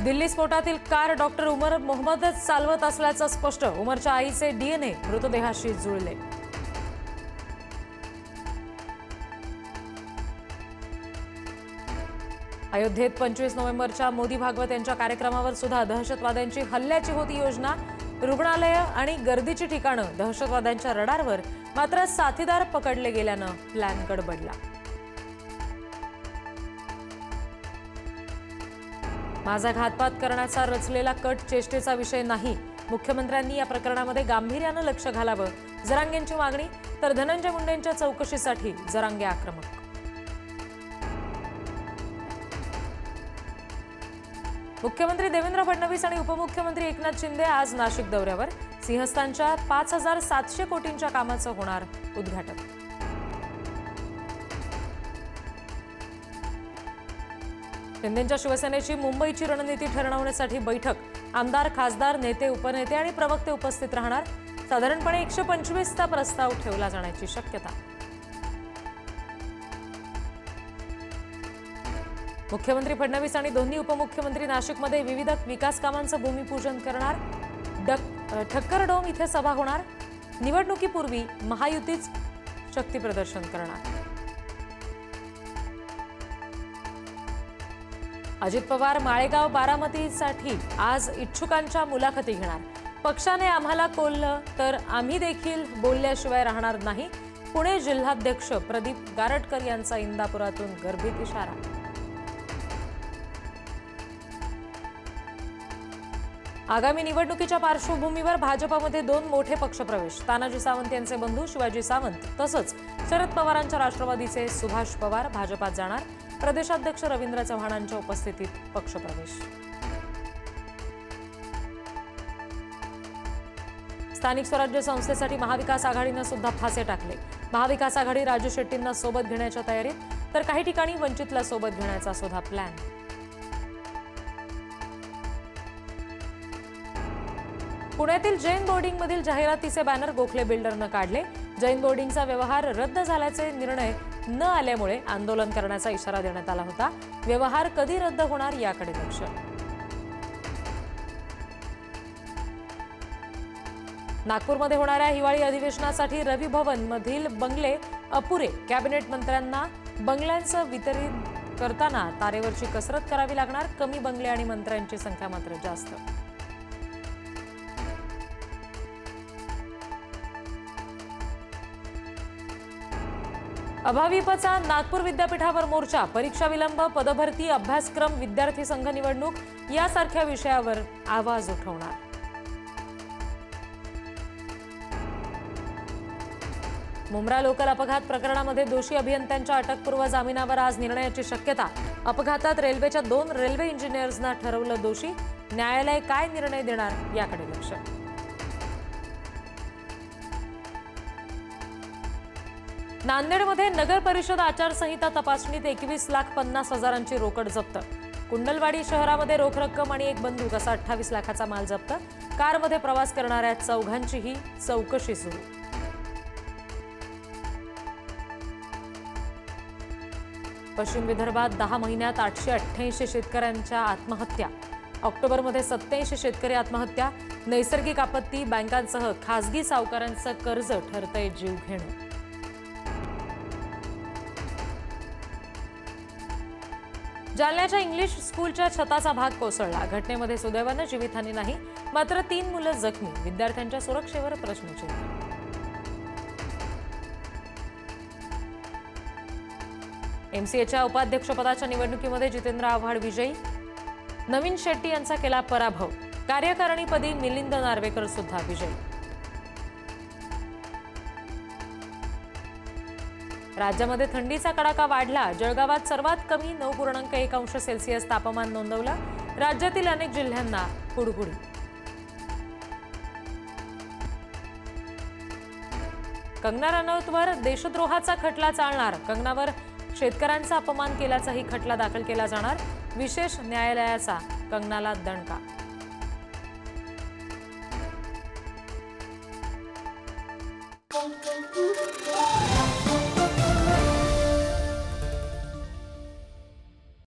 Delhi स्फोटातील car doctor उमर मोहम्मदच चालवत असल्याचं स्पष्ट। उमरच्या आईचे डीएनए मृतदेहाशी जुळले। अयोध्येत 25 नोव्हेंबरच्या मोदी भागवत यांच्या कार्यक्रमावर सुद्धा दहशतवाद्यांची हल्ल्याची होती योजना। रुग्णालय आणि गर्दीची ठिकाणं दहशतवाद्यांच्या रडारवर, मात्र साथीदार पकडले गेल्यानं प्लॅन गडबडला। माझा घातपात करण्याचा रचलेला कट चेष्टेचा विषय नाही। मुख्यमंत्र्यांनी या प्रकरणामध्ये गांभीर्यानं लक्ष घालावं, जरांगेंची मागणी। तर धनंजय मुंडेंच्या चौकशीसाठी जरांगे आक्रमक। मुख्यमंत्री देवेंद्र फडणवीस आणि उपमुख्यमंत्री एकनाथ शिंदे आज नाशिक दौऱ्यावर। सिंहस्थानच्या 5700 कोटींच्या कामाचं होणार उद्घाटन। शिंदेंच्या शिवसेनेची मुंबईची रणनीती ठरवण्यासाठी बैठक। आमदार, खासदार, नेते, उपनेते आणि प्रवक्ते उपस्थित राहणार। साधारणपणे 125 चा प्रस्ताव ठेवला जाण्याची शक्यता। मुख्यमंत्री फडणवीस आणि दोन्ही उपमुख्यमंत्री नाशिकमध्ये विविध विकास कामांचं भूमिपूजन करणार। ठक्करडोम इथे सभा होणार। निवडणुकीपूर्वी महायुतीच शक्तीप्रदर्शन करणार। अजित पवार माळेगाव बारामतीसाठी आज इच्छुकांच्या मुलाखती घेणार। पक्षाने आम्हाला कोल्लं तर आम्ही देखील बोलल्याशिवाय राहणार नाही। पुणे जिल्हाध्यक्ष प्रदीप गारटकर यांचा इंदापुरातून गर्भित इशारा। आगामी निवडणुकीच्या पार्श्वभूमीवर भाजपमध्ये 2 मोठे पक्षप्रवेश। तानाजी सावंत यांचे बंधू शिवाजी सावंत तसंच शरद पवारांच्या राष्ट्रवादीचे सुभाष पवार भाजपात जाणार। प्रदेशाध्यक्ष रवींद्र चव्हाणांच्या उपस्थितीत पक्षप्रवेश। स्थानिक स्वराज्य संस्थेसाठी महाविकास आघाडीने सुद्धा फासे टाकले। महाविकास आघाडी राजू शेट्टींना सोबत घेण्याच्या तयारीत, तर काही ठिकाणी वंचितला सोबत घेण्याचा सुद्धा प्लॅन। पुण्यातील जैन बोर्डिंगमधील जाहिरातीचे बॅनर गोखले बिल्डरनं काढले। जैन बोर्डिंगचा व्यवहार रद्द झाल्याचे निर्णय न आल्यामुळे आंदोलन करण्याचा इशारा देण्यात आला होता। व्यवहार कधी रद्द होणार याकडे लक्ष। नागपूरमध्ये होणाऱ्या हिवाळी अधिवेशनासाठी रवी भवन मधील बंगले अपुरे। कॅबिनेट मंत्र्यांना बंगल्यांचं वितरण करताना तारेवरची कसरत करावी लागणार। कमी बंगले आणि मंत्र्यांची संख्या मात्र जास्त। अभाविपचा नागपूर विद्यापीठावर मोर्चा। परीक्षा विलंब, पदभरती, अभ्यासक्रम, विद्यार्थी संघ निवडणूक यासारख्या विषयावर आवाज उठवणार। मुंब्रा लोकल अपघात प्रकरणामध्ये दोषी अभियंत्यांच्या अटकपूर्व जामिनावर आज निर्णयाची शक्यता। अपघातात रेल्वेच्या 2 रेल्वे इंजिनियर्सना ठरवलं दोषी। न्यायालय काय निर्णय देणार याकडे लक्ष। नांदेडमध्ये नगर परिषद आचारसंहिता तपासणीत 21,50,000ची रोकड जप्त। कुंडलवाडी शहरामध्ये रोख रक्कम आणि एक बंदूक असा 28 लाखाचा माल जप्त। कारमध्ये प्रवास करणाऱ्या 4घांचीही चौकशी सुरू। पश्चिम विदर्भात 10 महिन्यात 888 शेतकऱ्यांच्या आत्महत्या। ऑक्टोबरमध्ये 87 शेतकरी आत्महत्या। नैसर्गिक आपत्ती, बँकांसह खासगी सावकारांचं कर्ज ठरतंय जीव घेणं। जालन्याच्या इंग्लिश स्कूलच्या छताचा भाग कोसळला। घटनेमध्ये सुदैवानं जीवितहानी नाही, मात्र 3 मुलं जखमी। विद्यार्थ्यांच्या सुरक्षेवर प्रश्नचिन्ह। एमसीएच्या उपाध्यक्षपदाच्या निवडणुकीमध्ये जितेंद्र आव्हाड विजयी। नवीन शेट्टी यांचा केला पराभव। कार्यकारिणीपदी मिलिंद नार्वेकर सुद्धा विजयी। राज्यामध्ये थंडीचा कडाका वाढला। जळगावात सर्वात कमी 9.1 अंश सेल्सिअस तापमान नोंदवलं। राज्यातील अनेक जिल्ह्यांना कुडकुडी। कंगना रनौतवर देशद्रोहाचा खटला चालणार। कंगनावर शेतकऱ्यांचा अपमान केल्याचाही खटला दाखल केला जाणार। विशेष न्यायालयाचा कंगनाला दणका।